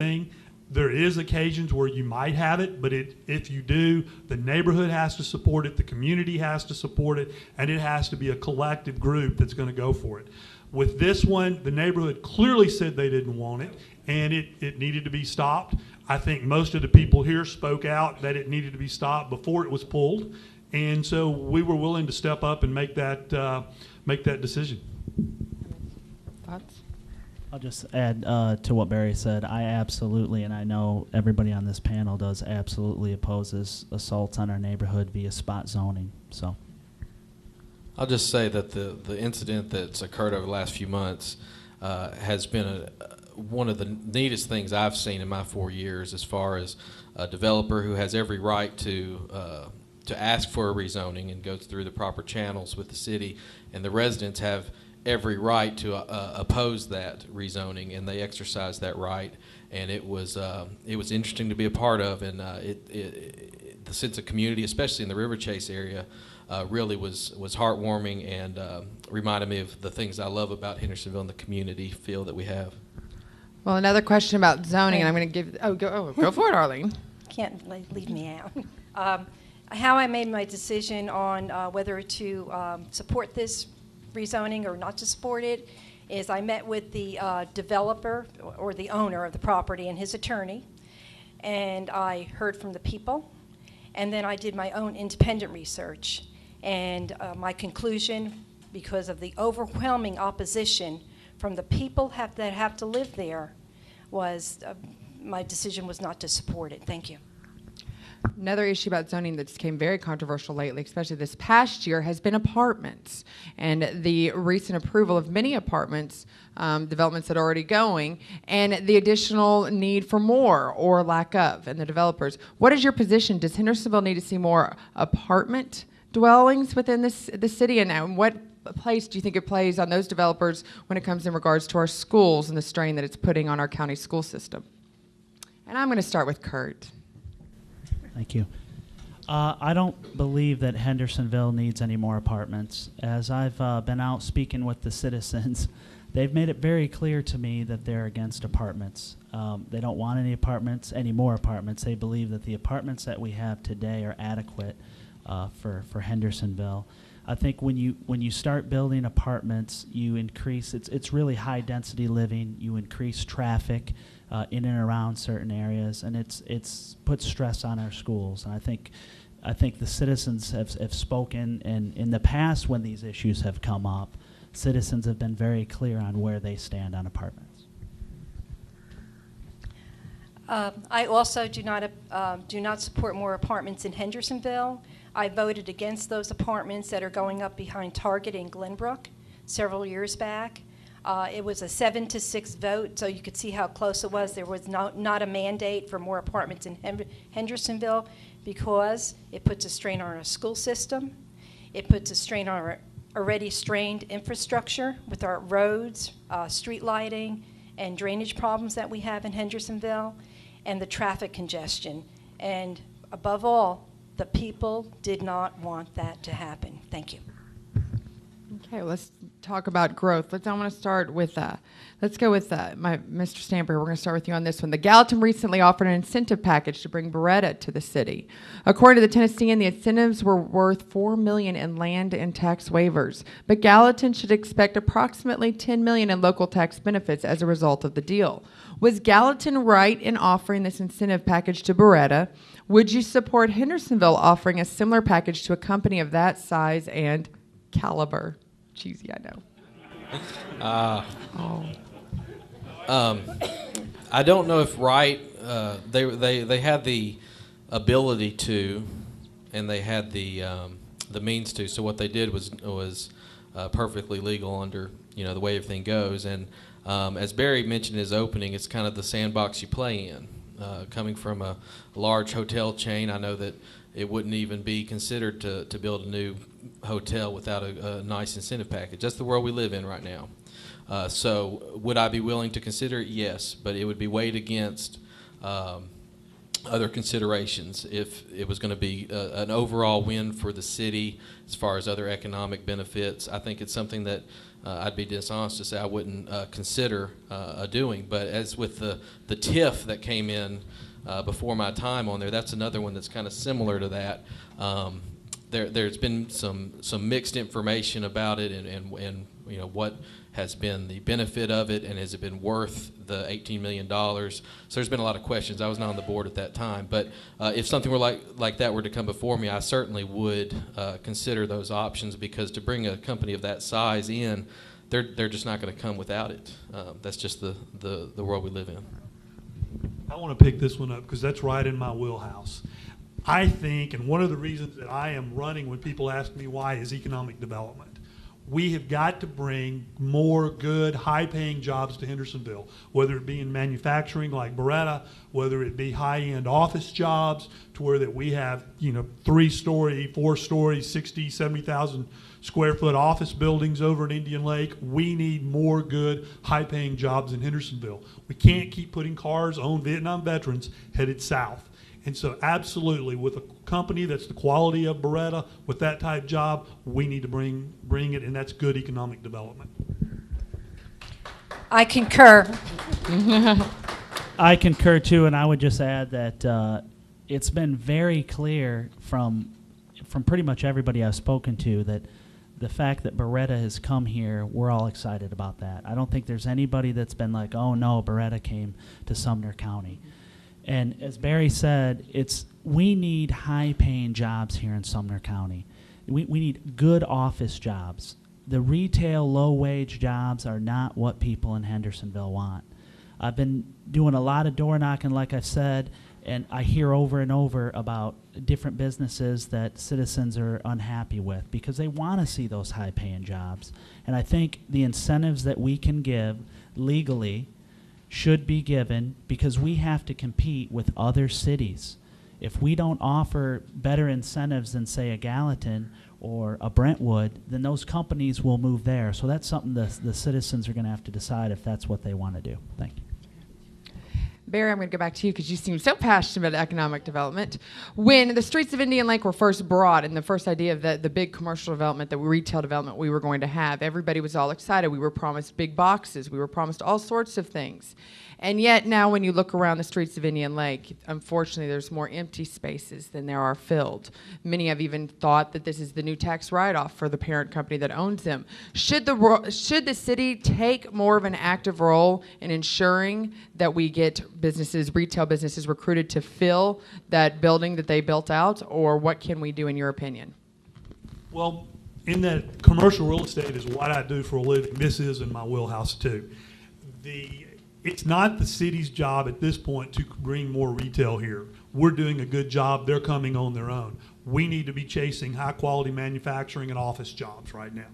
thing. There is occasions where you might have it, but if you do, the neighborhood has to support it, the community has to support it, and it has to be a collective group that's going to go for it. With this one, the neighborhood clearly said they didn't want it, and it needed to be stopped. I think most of the people here spoke out that it needed to be stopped before it was pulled, and so we were willing to step up and make that decision. Thoughts? I'll just add to what Barry said. I absolutely, and I know everybody on this panel does, absolutely opposes assaults on our neighborhood via spot zoning. So, I'll just say that the incident that's occurred over the last few months has been one of the neatest things I've seen in my 4 years, as far as a developer who has every right to ask for a rezoning and go through the proper channels with the city, and the residents have every right to oppose that rezoning, and they exercise that right. And it was interesting to be a part of, and the sense of community, especially in the River Chase area, really was heartwarming, and reminded me of the things I love about Hendersonville and the community feel that we have. Well, another question about zoning, and I'm going to give. Go for it, Arlene. Can't leave me out. How I made my decision on whether to support this rezoning or not to support it is I met with the developer or the owner of the property and his attorney, and I heard from the people, and then I did my own independent research, and my conclusion, because of the overwhelming opposition from the people that have to live there, was my decision was not to support it. Thank you. Another issue about zoning that's became very controversial lately, especially this past year, has been apartments. And the recent approval of many apartments, developments that are already going, and the additional need for more or lack of, and the developers. What is your position? Does Hendersonville need to see more apartment dwellings within the city? And what place do you think it plays on those developers when it comes in regards to our schools and the strain that it's putting on our county school system? And I'm going to start with Kurt. thank you. I don't believe that Hendersonville needs any more apartments. As I've been out speaking with the citizens, they've made it very clear to me that they're against apartments. They don't want any more apartments. They believe that the apartments that we have today are adequate for Hendersonville. I think when you start building apartments, you increase, it's really high density living. You increase traffic in and around certain areas, and it's puts stress on our schools. And I think the citizens have spoken, and in the past when these issues have come up, citizens have been very clear on where they stand on apartments. I also do not support more apartments in Hendersonville. I voted against those apartments that are going up behind Target in Glenbrook several years back. It was a 7-6 vote, so you could see how close it was. There was not a mandate for more apartments in Hendersonville because it puts a strain on our school system. It puts a strain on our already strained infrastructure with our roads, street lighting, and drainage problems that we have in Hendersonville, and the traffic congestion. And above all, the people did not want that to happen. Thank you. Okay, well, let's talk about growth. I want to start with, let's go with Mr. Stamper. We're going to start with you on this one. The Gallatin recently offered an incentive package to bring Beretta to the city. According to the Tennessean, the incentives were worth $4 million in land and tax waivers, but Gallatin should expect approximately $10 million in local tax benefits as a result of the deal. Was Gallatin right in offering this incentive package to Beretta? Would you support Hendersonville offering a similar package to a company of that size and caliber? Cheesy, I know. I don't know if right. They had the ability to, and they had the means to. So what they did was perfectly legal under the way everything goes. And as Barry mentioned in his opening, it's kind of the sandbox you play in. Coming from a large hotel chain, I know that it wouldn't even be considered to build a new hotel without a nice incentive package. That's the world we live in right now. So would I be willing to consider it? Yes, but it would be weighed against other considerations. If it was going to be an overall win for the city as far as other economic benefits, I think it's something that I'd be dishonest to say I wouldn't consider doing. But as with the TIF that came in before my time on there, that's another one that's kind of similar to that. There's been some mixed information about it, and you know what has been the benefit of it, and has it been worth the $18 million? So there's been a lot of questions. I was not on the board at that time, but if something were like that were to come before me, I certainly would consider those options, because to bring a company of that size in, they're just not going to come without it. That's just the world we live in. I want to pick this one up because that's right in my wheelhouse. I think, and one of the reasons that I am running when people ask me why, is economic development. We have got to bring more good, high-paying jobs to Hendersonville, whether it be in manufacturing like Beretta, whether it be high-end office jobs, to where that we have, 3-story, 4-story, 60, 70,000 square foot office buildings over in Indian Lake. We need more good, high-paying jobs in Hendersonville. We can't keep putting cars owned Vietnam veterans headed south. And so absolutely, with a company that's the quality of Beretta, with that type job, we need to bring it, and that's good economic development. I concur. I concur too, and I would just add that it's been very clear from pretty much everybody I've spoken to that the fact that Beretta has come here, we're all excited about that. I don't think there's anybody that's been like, oh no, Beretta came to Sumner County. And as Barry said, we need high-paying jobs here in Sumner County. We need good office jobs. The retail low-wage jobs are not what people in Hendersonville want. I've been doing a lot of door knocking, like I said, and I hear over and over about different businesses that citizens are unhappy with because they want to see those high-paying jobs. And I think the incentives that we can give legally should be given, because we have to compete with other cities. If we don't offer better incentives than, say, a Gallatin or a Brentwood, then those companies will move there. So that's something the citizens are going to have to decide if that's what they want to do. Thank you. Barry, I'm going to go back to you because you seem so passionate about economic development. When the streets of Indian Lake were first brought, and the first idea of the big commercial development, the retail development we were going to have, everybody was all excited. We were promised big boxes. We were promised all sorts of things. And yet now when you look around the streets of Indian Lake, unfortunately there's more empty spaces than there are filled. Many have even thought that this is the new tax write-off for the parent company that owns them. Should the city take more of an active role in ensuring that we get retail businesses recruited to fill that building that they built out, or what can we do in your opinion? Well, in that commercial real estate is what I do for a living. This is in my wheelhouse too. It's not the city's job at this point to bring more retail here. We're doing a good job. They're coming on their own. We need to be chasing high-quality manufacturing and office jobs right now.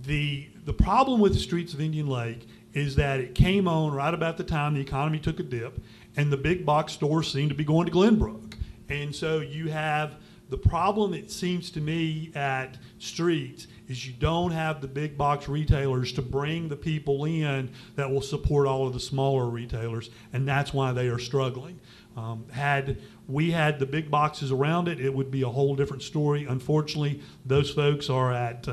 The problem with the streets of Indian Lake is that it came on right about the time the economy took a dip, and the big box stores seem to be going to Glenbrook. And so you have the problem, it seems to me, at streets is you don't have the big box retailers to bring the people in that will support all of the smaller retailers, and that's why they are struggling. Had we had the big boxes around it, it would be a whole different story. Unfortunately, those folks are at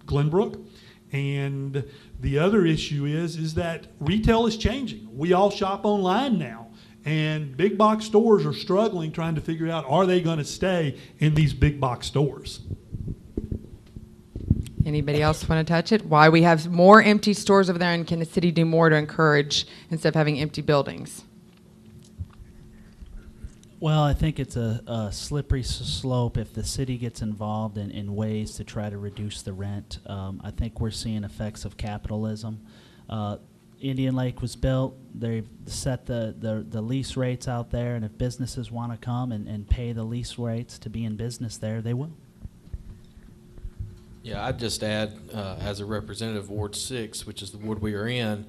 Glenbrook. And the other issue is that retail is changing. We all shop online now. And big box stores are struggling trying to figure out, are they going to stay in these big box stores? Anybody else want to touch it? Why we have more empty stores over there, and can the city do more to encourage instead of having empty buildings? Well, I think it's a slippery slope if the city gets involved in ways to try to reduce the rent. I think we're seeing effects of capitalism. Indian Lake was built. They've set the lease rates out there, and if businesses want to come and pay the lease rates to be in business there, they will. Yeah, I'd just add, as a representative of Ward 6, which is the ward we are in,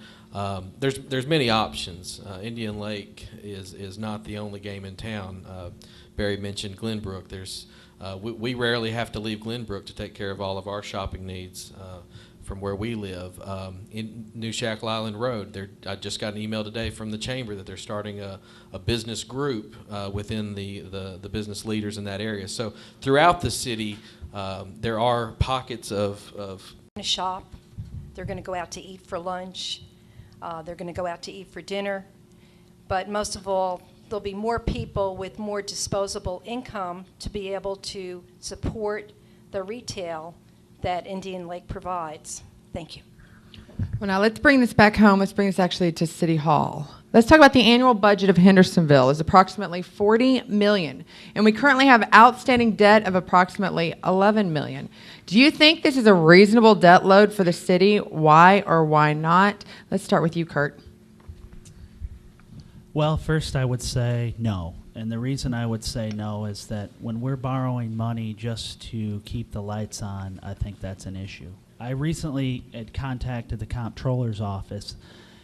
there's many options. Indian Lake is not the only game in town. Barry mentioned Glenbrook. We rarely have to leave Glenbrook to take care of all of our shopping needs. from where we live. In New Shackle Island Road, I just got an email today from the chamber that they're starting a business group within the business leaders in that area. So throughout the city, there are pockets of shop. They're going to go out to eat for lunch. They're going to go out to eat for dinner. But most of all, there'll be more people with more disposable income to be able to support the retail that Indian Lake provides. Thank you. Well, now let's bring this back home. Let's bring this actually to City Hall. Let's talk about the annual budget of Hendersonville is approximately $40 million, and we currently have outstanding debt of approximately $11 million. Do you think this is a reasonable debt load for the city? Why or why not? Let's start with you, Kurt. Well, first I would say no. And the reason I would say no is that when we're borrowing money just to keep the lights on, I think that's an issue. I recently had contacted the comptroller's office,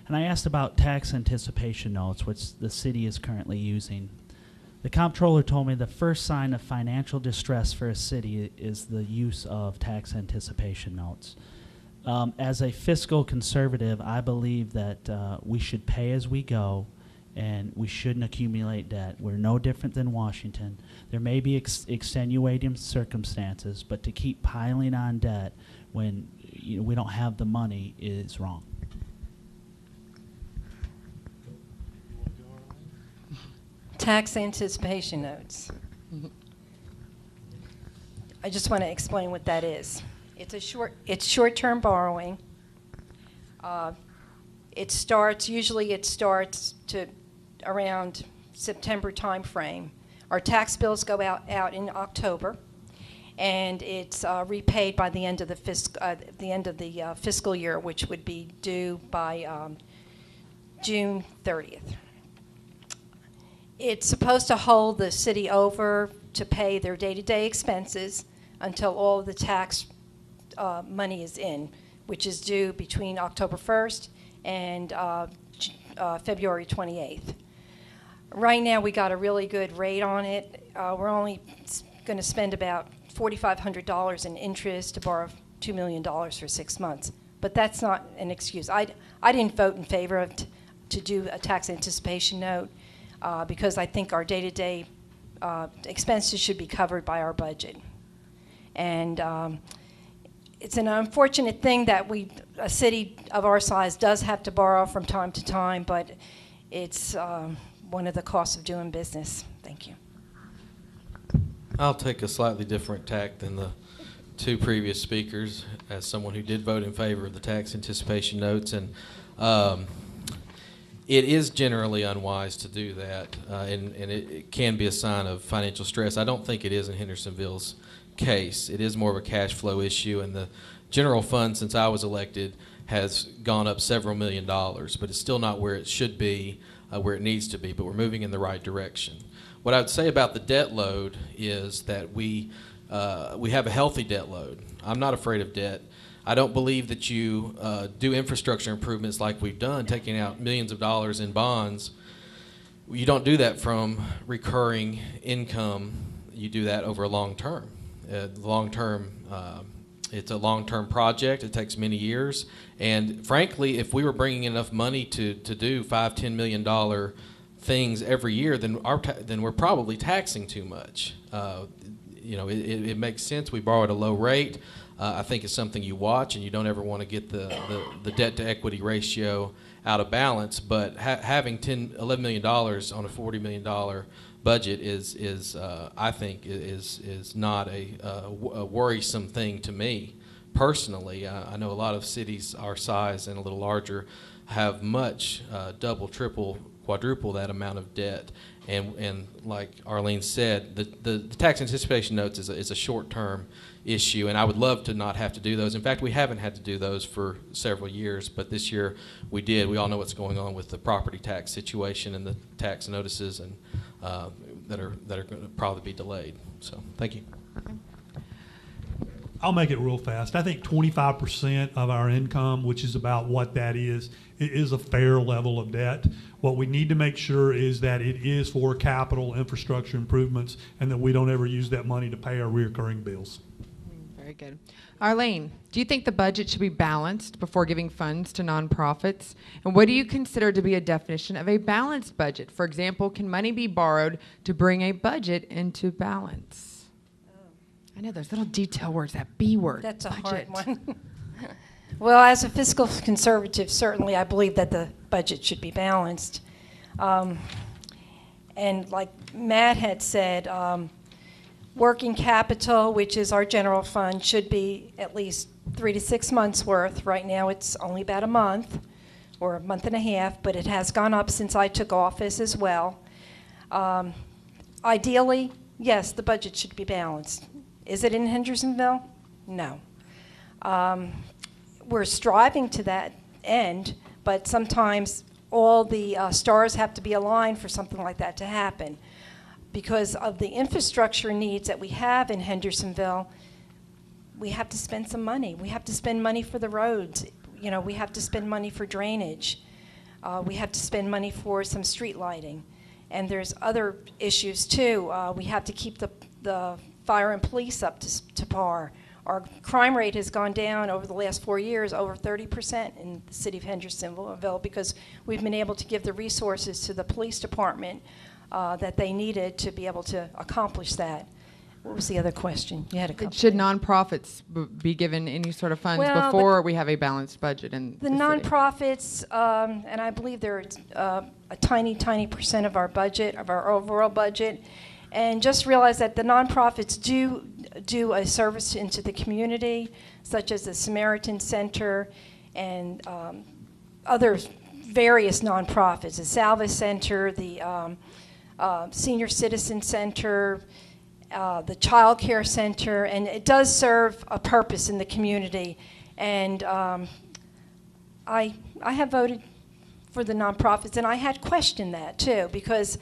and I asked about tax anticipation notes, which the city is currently using. The comptroller told me the first sign of financial distress for a city is the use of tax anticipation notes. As a fiscal conservative, I believe that we should pay as we go, and we shouldn't accumulate debt. We're no different than Washington. There may be extenuating circumstances, but to keep piling on debt when we don't have the money is wrong. Tax anticipation notes. I just want to explain what that is. It's short-term borrowing. Usually it starts to around September time frame. Our tax bills go out in October, and it's repaid by the end of the fiscal year, which would be due by June 30th. It's supposed to hold the city over to pay their day-to-day expenses until all of the tax money is in, which is due between October 1st and February 28th. Right now, we got a really good rate on it. We're only going to spend about $4,500 in interest to borrow $2 million for 6 months. But that's not an excuse. I didn't vote in favor of to do a tax anticipation note because I think our day-to-day expenses should be covered by our budget. And it's an unfortunate thing that a city of our size does have to borrow from time to time, but it's one of the costs of doing business. Thank you. I'll take a slightly different tack than the two previous speakers as someone who did vote in favor of the tax anticipation notes. And it is generally unwise to do that, and it can be a sign of financial stress. I don't think it is in Hendersonville's case. It is more of a cash flow issue, and the general fund, since I was elected, has gone up several $1 million, but it's still not where it should be, where it needs to be, but we're moving in the right direction. What I would say about the debt load is that we have a healthy debt load. I'm not afraid of debt. I don't believe that you do infrastructure improvements like we've done, taking out millions of dollars in bonds. You don't do that from recurring income. You do that over a long term. It's a long-term project. It takes many years. And frankly, if we were bringing enough money to do $5-10 million things every year, then we're probably taxing too much. It makes sense. We borrow at a low rate. I think it's something you watch, and you don't ever want to get the debt-to-equity ratio out of balance. But having $11 million on a $40 million budget is I think is not a worrisome thing to me personally. I know a lot of cities our size and a little larger have much double, triple, quadruple that amount of debt. And like Arlene said, the tax anticipation notes is a short-term issue, and I would love to not have to do those. In fact, we haven't had to do those for several years, but this year we did. We all know what's going on with the property tax situation and the tax notices, and that are going to probably be delayed. So, thank you. I'll make it real fast. I think 25% of our income, which is about what that is a fair level of debt. What we need to make sure is that it is for capital infrastructure improvements and that we don't ever use that money to pay our recurring bills. Very Very good. Arlene, do you think the budget should be balanced before giving funds to nonprofits? And what do you consider to be a definition of a balanced budget? For example, can money be borrowed to bring a budget into balance? I know those little detail words, that B word. That's a budget. hard one. Well, as a fiscal conservative, certainly I believe that the budget should be balanced. And like Matt had said, working capital, which is our general fund, should be at least 3 to 6 months worth. Right now it's only about a month or a month and a half, but it has gone up since I took office as well. Ideally, yes, the budget should be balanced. Is it in Hendersonville? No. We're striving to that end, but sometimes all the stars have to be aligned for something like that to happen. Because of the infrastructure needs that we have in Hendersonville, we have to spend some money. We have to spend money for the roads. You know, we have to spend money for drainage. We have to spend money for some street lighting. And there's other issues too. We have to keep the fire and police up to par. Our crime rate has gone down over the last 4 years, over 30% in the city of Hendersonville, because we've been able to give the resources to the police department that they needed to be able to accomplish that. What was the other question? You had a couple. Should nonprofits be given any sort of funds Well, before we have a balanced budget in The city? nonprofits, and I believe they're a tiny, tiny percent of our budget, of our overall budget. And just realize that the nonprofits do a service into the community, such as the Samaritan Center and other various nonprofits, the Salva Center, the Senior Citizen Center, the Child Care Center, and it does serve a purpose in the community. And I have voted for the nonprofits, and I had questioned that too, because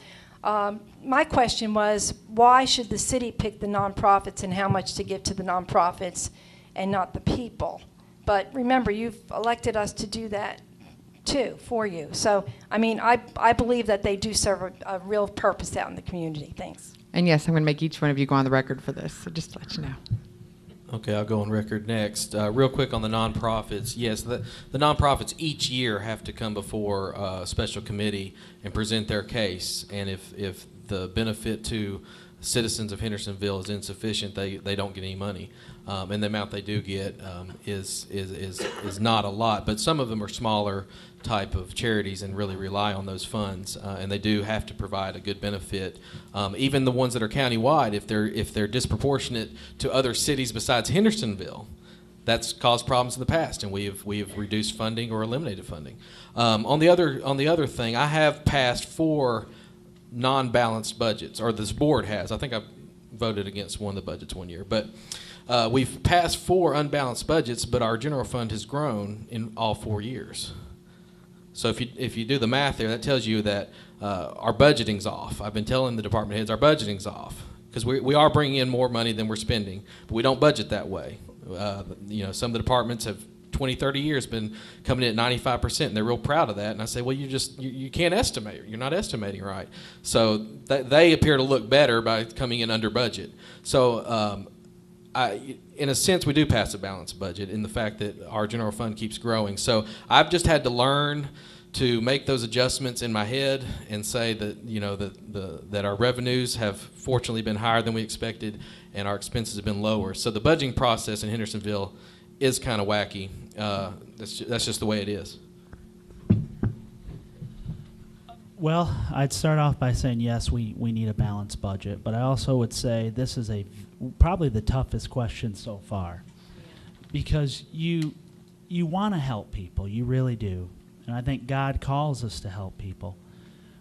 my question was, why should the city pick the nonprofits and how much to give to the nonprofits and not the people? But remember, you've elected us to do that too for you. So, I mean, I believe that they do serve a real purpose out in the community. Thanks. And yes, I'm going to make each one of you go on the record for this, so just to let you know. Okay, I'll go on record next. Real quick on the nonprofits. Yes, the nonprofits each year have to come before a special committee and present their case. And if the benefit to citizens of Hendersonville is insufficient, they don't get any money. And the amount they do get is not a lot. But some of them are smaller type of charities and really rely on those funds, and they do have to provide a good benefit. Even the ones that are countywide, if they're disproportionate to other cities besides Hendersonville, that's caused problems in the past, and we have reduced funding or eliminated funding. On the other thing, I have passed 4 non-balanced budgets, or this board has. I think I voted against one of the budgets one year, but we've passed 4 unbalanced budgets, but our general fund has grown in all 4 years. So if you do the math there, that tells you that our budgeting's off. I've been telling the department heads our budgeting's off, because we are bringing in more money than we're spending, but we don't budget that way. Some of the departments have 20, 30 years been coming in at 95%, and they're real proud of that. And I say, well, you can't estimate. You're not estimating right. So they appear to look better by coming in under budget. So in a sense, we do pass a balanced budget in the fact that our general fund keeps growing. So I've just had to learn to make those adjustments in my head and say that that our revenues have fortunately been higher than we expected, and our expenses have been lower. So the budgeting process in Hendersonville is kind of wacky. That's just the way it is. Well, I'd start off by saying yes, we need a balanced budget, but I also would say this is probably the toughest question so far, because you want to help people, you really do, and I think God calls us to help people.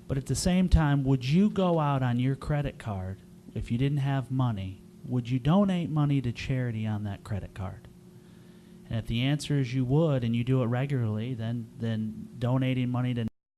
But at the same time, would you go out on your credit card, if you didn't have money, would you donate money to charity on that credit card? And if the answer is you would, and you do it regularly, then donating money to